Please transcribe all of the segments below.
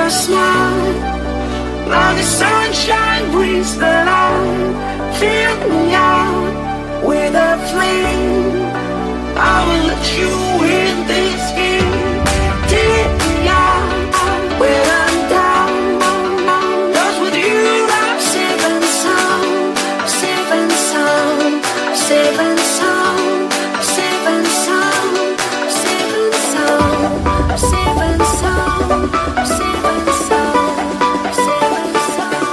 your smile. Now the sunshine brings the light. Fill me out with a flame. I will let you in this game. Take me out when I'm down. 'Cause with you I'm safe and sound. Safe and sound. Safe and sound. Safe and sound. Safe and sound. Safe and sound. Safe and sound. Safe and sound.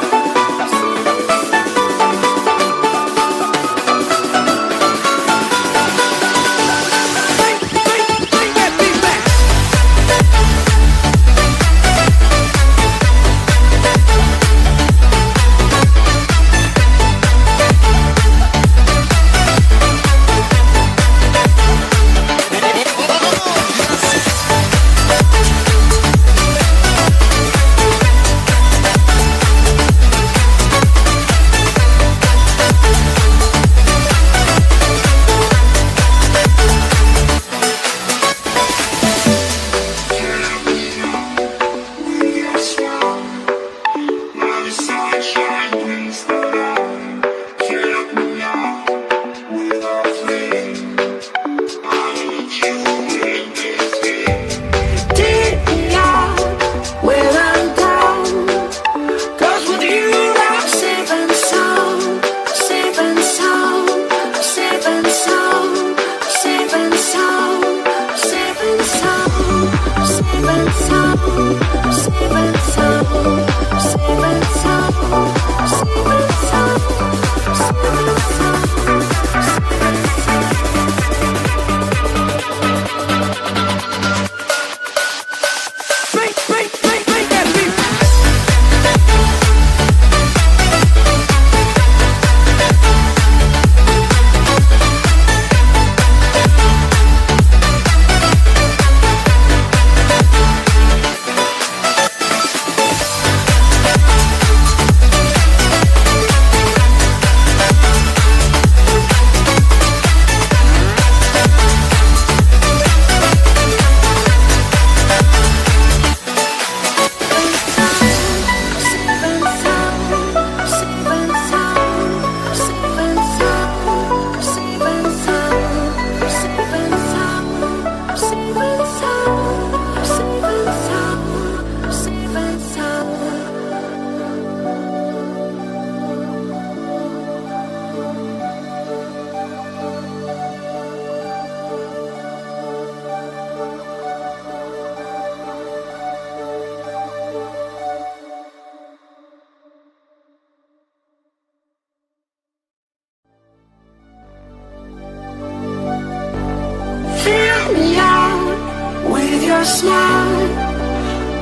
Your smile,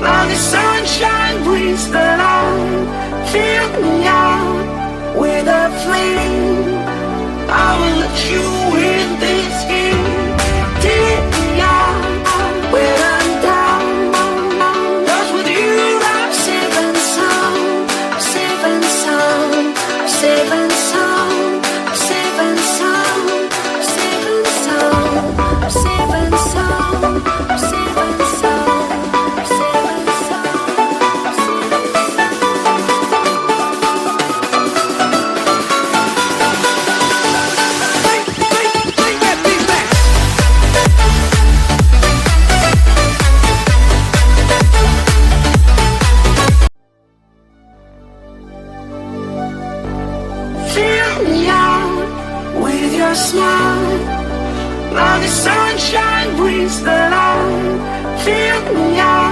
now the sunshine brings the light. Fill me out with a flame. I will let you in this game. Take me out when I'm down. 'Cause with you I'm safe and sound. Safe and sound. Safe and sound. Safe and sound. Safe and sound. Safe and sound. Safe and sound. Safe and sound. Fill me out with your smile. Now the sunshine brings the light. Fill me out.